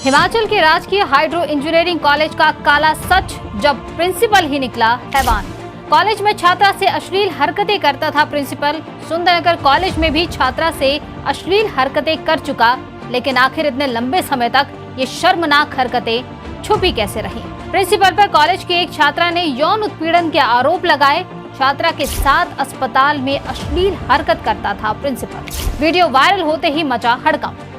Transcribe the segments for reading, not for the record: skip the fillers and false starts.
हिमाचल के राजकीय hydro engineering college का काला सच जब प्रिंसिपल ही निकला हैवान। कॉलेज में छात्रा से अश्लील हरकतें करता था प्रिंसिपल। सुंदरनगर कॉलेज में भी छात्रा से अश्लील हरकतें कर चुका, लेकिन आखिर इतने लंबे समय तक ये शर्मनाक हरकतें छुपी कैसे रही? प्रिंसिपल पर कॉलेज की एक छात्रा ने यौन उत्पीड़न के आरोप लगाए। छात्रा के साथ अस्पताल में अश्लील हरकत करता था प्रिंसिपल। वीडियो वायरल होते ही मचा हड़कंप।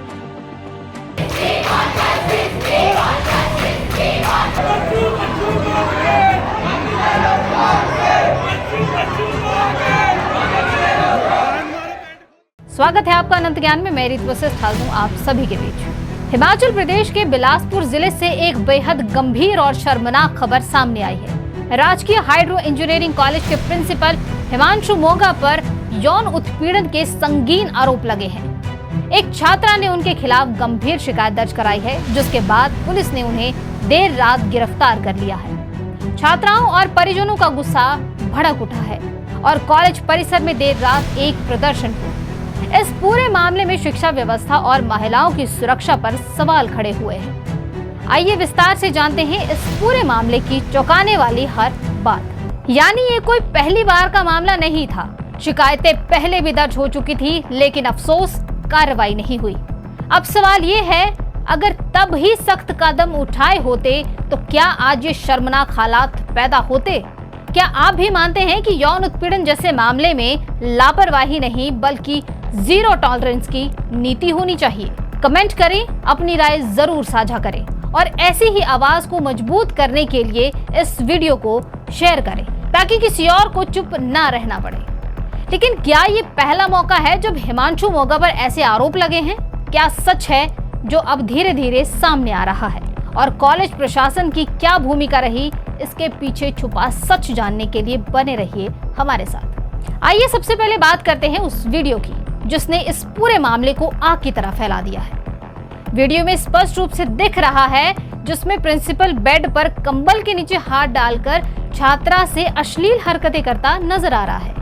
स्वागत है आपका अनंत ज्ञान में। मैं रीत वशिष्ठ हाजिर हूं आप सभी के बीच। हिमाचल प्रदेश के बिलासपुर जिले से एक बेहद गंभीर और शर्मनाक खबर सामने आई है। राजकीय हाइड्रो इंजीनियरिंग कॉलेज के प्रिंसिपल हिमांशु मोगा पर यौन उत्पीड़न के संगीन आरोप लगे हैं। एक छात्रा ने उनके खिलाफ गंभीर शिकायत दर्ज कराई है, जिसके बाद पुलिस ने उन्हें देर रात गिरफ्तार कर लिया है। छात्राओं और परिजनों का गुस्सा भड़क उठा है और कॉलेज परिसर में देर रात एक प्रदर्शन हुआ। इस पूरे मामले में शिक्षा व्यवस्था और महिलाओं की सुरक्षा पर सवाल खड़े हुए हैं। आइए विस्तार से जानते हैं इस पूरे मामले की चौंकाने वाली हर बात। यानी ये कोई पहली बार का मामला नहीं था। शिकायतें पहले भी दर्ज हो चुकी थी, लेकिन अफसोस कार्रवाई नहीं हुई। अब सवाल ये है, अगर तब ही सख्त कदम उठाए होते तो क्या आज ये शर्मनाक हालात पैदा होते? क्या आप भी मानते हैं कि यौन उत्पीड़न जैसे मामले में लापरवाही नहीं बल्कि जीरो टॉलरेंस की नीति होनी चाहिए? कमेंट करें, अपनी राय जरूर साझा करें और ऐसी ही आवाज को मजबूत करने के लिए इस वीडियो को शेयर करें ताकि किसी और को चुप ना रहना पड़े। लेकिन क्या ये पहला मौका है जब हिमांशु मोगा पर ऐसे आरोप लगे हैं? क्या सच है जो अब धीरे धीरे सामने आ रहा है? और कॉलेज प्रशासन की क्या भूमिका रही, इसके पीछे छुपा सच जानने के लिए बने रहिए हमारे साथ। आइए सबसे पहले बात करते हैं उस वीडियो की जिसने इस पूरे मामले को आग की तरह फैला दिया है। वीडियो में स्पष्ट रूप से दिख रहा है जिसमें प्रिंसिपल बेड पर कंबल के नीचे हाथ डालकर छात्रा से अश्लील हरकतें करता नजर आ रहा है।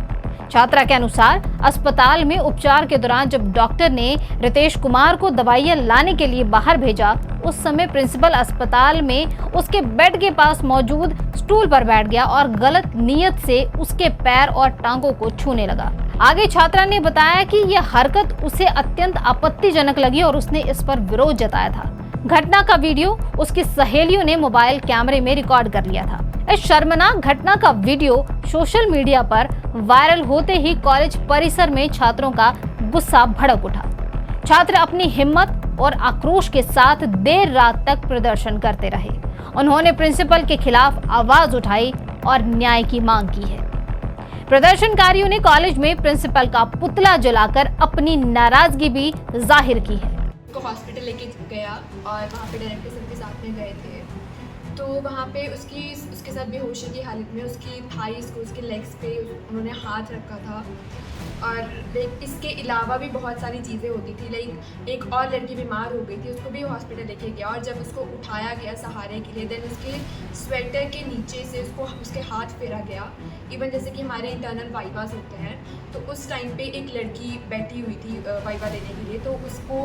छात्रा के अनुसार अस्पताल में उपचार के दौरान जब डॉक्टर ने रितेश कुमार को दवाइयां लाने के लिए बाहर भेजा, उस समय प्रिंसिपल अस्पताल में उसके बेड के पास मौजूद स्टूल पर बैठ गया और गलत नियत से उसके पैर और टांगों को छूने लगा। आगे छात्रा ने बताया कि यह हरकत उसे अत्यंत आपत्तिजनक लगी और उसने इस पर विरोध जताया था। घटना का वीडियो उसकी सहेलियों ने मोबाइल कैमरे में रिकॉर्ड कर लिया था। इस शर्मनाक घटना का वीडियो सोशल मीडिया पर वायरल होते ही कॉलेज परिसर में छात्रों का गुस्सा भड़क उठा। छात्र अपनी हिम्मत और आक्रोश के साथ देर रात तक प्रदर्शन करते रहे। उन्होंने प्रिंसिपल के खिलाफ आवाज उठाई और न्याय की मांग की है। प्रदर्शनकारियों ने कॉलेज में प्रिंसिपल का पुतला जलाकर अपनी नाराजगी भी जाहिर की है। हॉस्पिटल लेके गया और वहाँ पे डायरेक्टर सर के साथ में गए थे, तो वहाँ पे उसके साथ बेहोशी की हालत में उसकी थाइस को, उसके लेग्स पे उन्होंने हाथ रखा था। और लाइक इसके अलावा भी बहुत सारी चीज़ें होती थी। लाइक एक और लड़की बीमार हो गई थी, उसको भी हॉस्पिटल लेके गया और जब उसको उठाया गया सहारे के लिए, देन उसके स्वेटर के नीचे से उसके हाथ फेरा गया। इवन जैसे कि हमारे इंटरनल वाइवास होते हैं, तो उस टाइम पे एक लड़की बैठी हुई थी वाइवा देने के लिए, तो उसको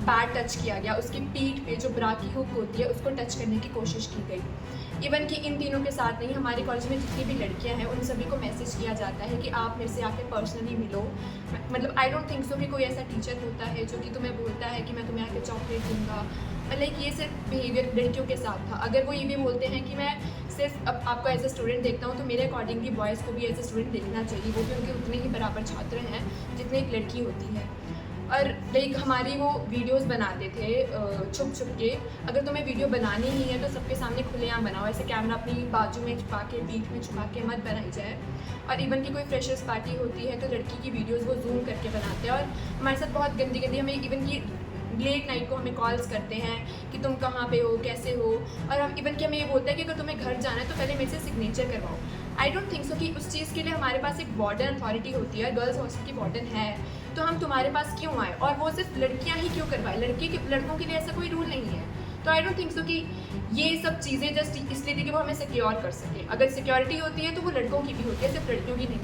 बैड टच किया गया। उसकी पीठ पे जो ब्रा की हुक होती है उसको टच करने की कोशिश की गई। इवन कि इन तीनों के साथ नहीं, हमारे कॉलेज में जितनी भी लड़कियां हैं उन सभी को मैसेज किया जाता है कि आप मेरे से आके पर्सनली मिलो। मतलब आई डोंट थिंक सो कि कोई ऐसा टीचर होता है जो कि तुम्हें बोलता है कि मैं तुम्हें आके चॉकलेट दूंगा। लाइक ये सिर्फ बिहेवियर लड़कियों के साथ था। अगर वो ये भी बोलते हैं कि मैं सिर्फ आपको एज ए स्टूडेंट देखता हूँ, तो मेरे अकॉर्डिंगली बॉयज़ को भी एज ए स्टूडेंट देखना चाहिए। वो भी उनके उतने ही बराबर छात्र हैं जितने एक लड़की होती है। और लाइक हमारी वो वीडियोस बनाते थे छुप छुप के। अगर तुम्हें वीडियो बनानी ही है तो सबके सामने खुलेआम बनाओ, ऐसे कैमरा अपनी बाजू में छुपा के, पीठ में छुपा के मत बनाई जाए। और इवन की कोई फ्रेशर्स पार्टी होती है तो लड़की की वीडियोस वो जूम करके बनाते हैं और हमारे साथ बहुत गंदी गंदी, हमें इवन की लेट नाइट को हमें कॉल्स करते हैं कि तुम कहाँ पे हो, कैसे हो। और हम इवन कि हमें ये बोलते हैं कि अगर तुम्हें घर जाना है तो पहले मेरे से सिग्नेचर करवाओ। आई डोंट थिंक सो कि उस चीज़ के लिए हमारे पास एक वार्डन अथॉरिटी होती है, गर्ल्स हॉस्टल की वार्डन है, तो हम तुम्हारे पास क्यों आए? और वो सिर्फ लड़कियां ही क्यों करवाएं? लड़कों के लिए ऐसा कोई रूल नहीं है। तो आई डोंट थिंक सो कि ये सब चीज़ें जस्ट इसलिए थी कि वो हमें सिक्योर कर सके। अगर सिक्योरिटी होती है तो वो लड़कों की भी होती है, सिर्फ लड़कियों की नहीं।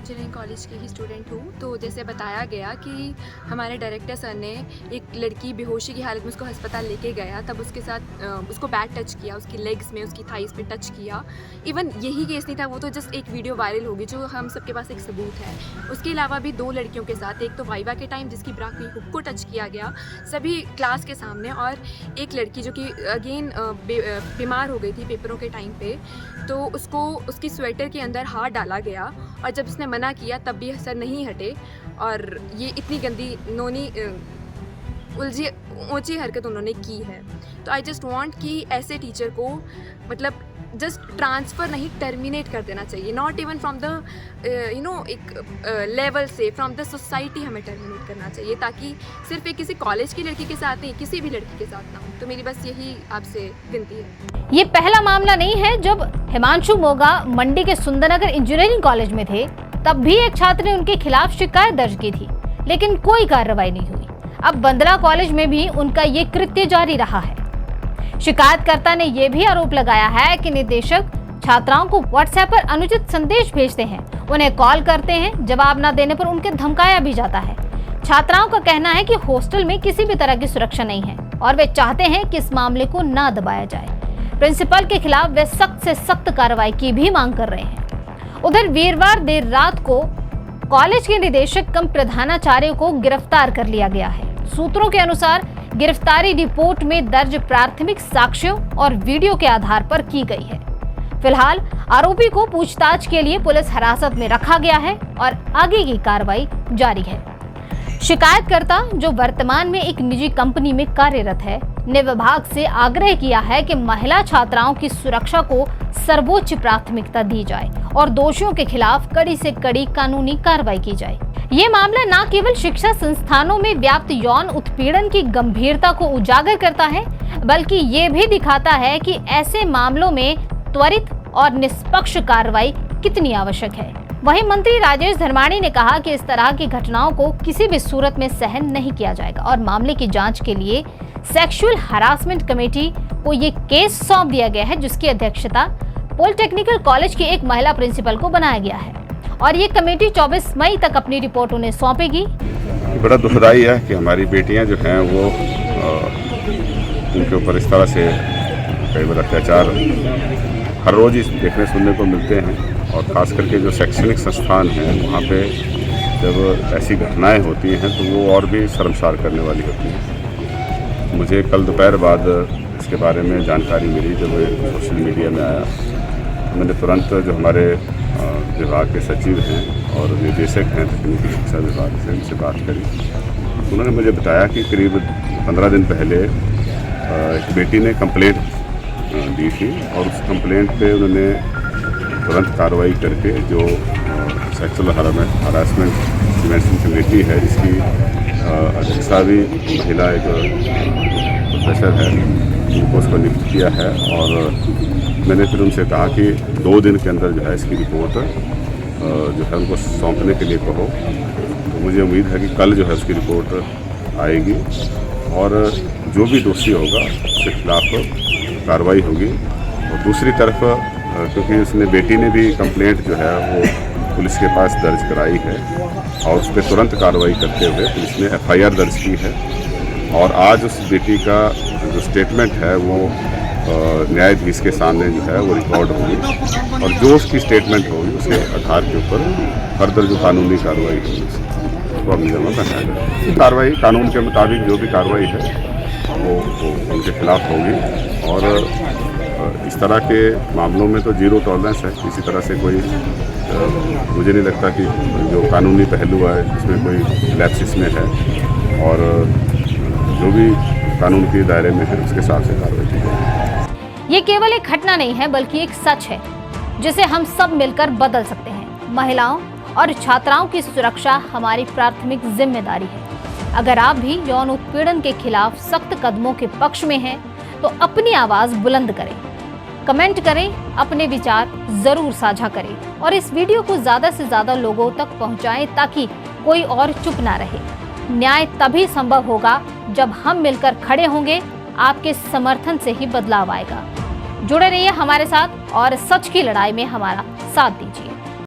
इंजीनियरिंग कॉलेज की ही स्टूडेंट हूँ। तो जैसे बताया गया कि हमारे डायरेक्टर सर ने एक लड़की बेहोशी की हालत में उसको अस्पताल लेके गया, तब उसके साथ उसको बैड टच किया, उसकी लेग्स में, उसकी थाइस पे टच किया। इवन यही केस नहीं था, वो तो जस्ट एक वीडियो वायरल होगी जो हम सबके पास एक सबूत है। उसके अलावा भी 2 लड़कियों के साथ, एक तो वाइवा के टाइम जिसकी ब्रा की हुक को टच किया गया सभी क्लास के सामने, और एक लड़की जो कि अगेन बीमार हो गई थी पेपरों के टाइम पे, तो उसको उसकी स्वेटर के अंदर हाथ डाला गया, और जब उसने मना किया तब भी सर नहीं हटे, और ये इतनी गंदी नोनी उलझी ऊंची हरकत उन्होंने की है। तो आई जस्ट वांट कि ऐसे टीचर को मतलब जस्ट ट्रांसफ़र नहीं, टर्मिनेट कर देना चाहिए। नॉट इवन फ्रॉम द एक लेवल से, फ्रॉम द सोसाइटी हमें टर्मिनेट करना चाहिए, ताकि सिर्फ एक किसी कॉलेज की लड़की के साथ नहीं, किसी भी लड़की के साथ ना हो। तो मेरी बस यही आपसे विनती है। ये पहला मामला नहीं है। जब हिमांशु मोगा मंडी के सुंदरनगर इंजीनियरिंग कॉलेज में थे, तब भी एक छात्र ने उनके खिलाफ शिकायत दर्ज की थी, लेकिन कोई कार्रवाई नहीं हुई। अब बंदला कॉलेज में भी उनका ये कृत्य जारी रहा है। शिकायतकर्ता ने यह भी आरोप लगाया है कि निदेशक छात्राओं को व्हाट्सएप पर अनुचित संदेश भेजते हैं, उन्हें कॉल करते हैं, जवाब न देने पर उनके धमकाया भी जाता है। छात्राओं का कहना है कि हॉस्टल में किसी भी तरह की सुरक्षा नहीं है और वे चाहते हैं कि इस मामले को न दबाया जाए। प्रिंसिपल के खिलाफ वे सख्त से सख्त कार्रवाई की भी मांग कर रहे हैं। उधर वीरवार देर रात को कॉलेज के निदेशक कम प्रधानाचार्य को गिरफ्तार कर लिया गया है। सूत्रों के अनुसार गिरफ्तारी रिपोर्ट में दर्ज प्राथमिक साक्ष्यों और वीडियो के आधार पर की गई है। फिलहाल आरोपी को पूछताछ के लिए पुलिस हिरासत में रखा गया है और आगे की कार्रवाई जारी है। शिकायतकर्ता, जो वर्तमान में एक निजी कंपनी में कार्यरत है, ने विभाग से आग्रह किया है कि महिला छात्राओं की सुरक्षा को सर्वोच्च प्राथमिकता दी जाए और दोषियों के खिलाफ कड़ी से कड़ी कानूनी कार्रवाई की जाए। ये मामला न केवल शिक्षा संस्थानों में व्याप्त यौन उत्पीड़न की गंभीरता को उजागर करता है, बल्कि ये भी दिखाता है कि ऐसे मामलों में त्वरित और निष्पक्ष कार्रवाई कितनी आवश्यक है। वहीं मंत्री राजेश धर्माणी ने कहा कि इस तरह की घटनाओं को किसी भी सूरत में सहन नहीं किया जाएगा और मामले की जांच के लिए सेक्सुअल हरासमेंट कमेटी को ये केस सौंप दिया गया है, जिसकी अध्यक्षता पॉलिटेक्निकल कॉलेज की एक महिला प्रिंसिपल को बनाया गया है और ये कमेटी 24 मई तक अपनी रिपोर्ट उन्हें सौंपेगी। बड़ा दुखदाई है कि हमारी बेटियां जो हैं वो उनके ऊपर इस तरह से कई बार अत्याचार हर रोज़ ही देखने सुनने को मिलते हैं, और ख़ास करके जो शैक्षणिक संस्थान हैं वहाँ पे जब ऐसी घटनाएं होती हैं तो वो और भी शर्मसार करने वाली होती हैं। मुझे कल दोपहर बाद इसके बारे में जानकारी मिली, जब सोशल मीडिया में आया, मैंने तुरंत जो हमारे विभाग के सचिव हैं और निदेशक हैं तकनीकी शिक्षा विभाग से, उनसे बात करी। उन्होंने मुझे बताया कि करीब 15 दिन पहले एक बेटी ने कंप्लेंट दी थी और उस कंप्लेंट पे उन्होंने तुरंत कार्रवाई करके जो सेक्सुअल हरासमेंट प्रिवेंशन कमेटी है, जिसकी अध्यक्षता भी महिला एक प्रोफेसर है, उनको उसको नियुक्त किया है। और मैंने फिर उनसे कहा कि 2 दिन के अंदर जो है इसकी रिपोर्ट जो है उनको सौंपने के लिए कहो। तो मुझे उम्मीद है कि कल जो है उसकी रिपोर्ट आएगी और जो भी दोषी होगा उसके खिलाफ कार्रवाई होगी। और दूसरी तरफ क्योंकि उसने बेटी ने भी कंप्लेंट जो है वो पुलिस के पास दर्ज कराई है और उस पर तुरंत कार्रवाई करते हुए पुलिस ने FIR दर्ज की है, और आज उस बेटी का जो स्टेटमेंट है वो न्यायाधीश के सामने जो है वो रिकॉर्ड होगी, और जो उसकी स्टेटमेंट होगी उसके आधार के ऊपर फर्दर जो कानूनी कार्रवाई होगी उसको अमल में बनाया जाएगा। कार्रवाई कानून के मुताबिक जो भी कार्रवाई है वो उनके खिलाफ होगी, और इस तरह के मामलों में तो जीरो टॉलरेंस है। किसी तरह से कोई मुझे नहीं लगता कि जो कानूनी पहलू है जिसमें कोई लैप्स में है, और जो भी कानून के दायरे में है उसके हिसाब से कार्रवाई की जाएगी। ये केवल एक घटना नहीं है, बल्कि एक सच है जिसे हम सब मिलकर बदल सकते हैं। महिलाओं और छात्राओं की सुरक्षा हमारी प्राथमिक जिम्मेदारी है। अगर आप भी यौन उत्पीड़न के खिलाफ सख्त कदमों के पक्ष में हैं, तो अपनी आवाज बुलंद करें, कमेंट करें, अपने विचार जरूर साझा करें और इस वीडियो को ज्यादा से ज्यादा लोगों तक पहुंचाएं, ताकि कोई और चुप ना रहे। न्याय तभी संभव होगा जब हम मिलकर खड़े होंगे। आपके समर्थन से ही बदलाव आएगा। जुड़े रहिए हमारे साथ और सच की लड़ाई में हमारा साथ दीजिए।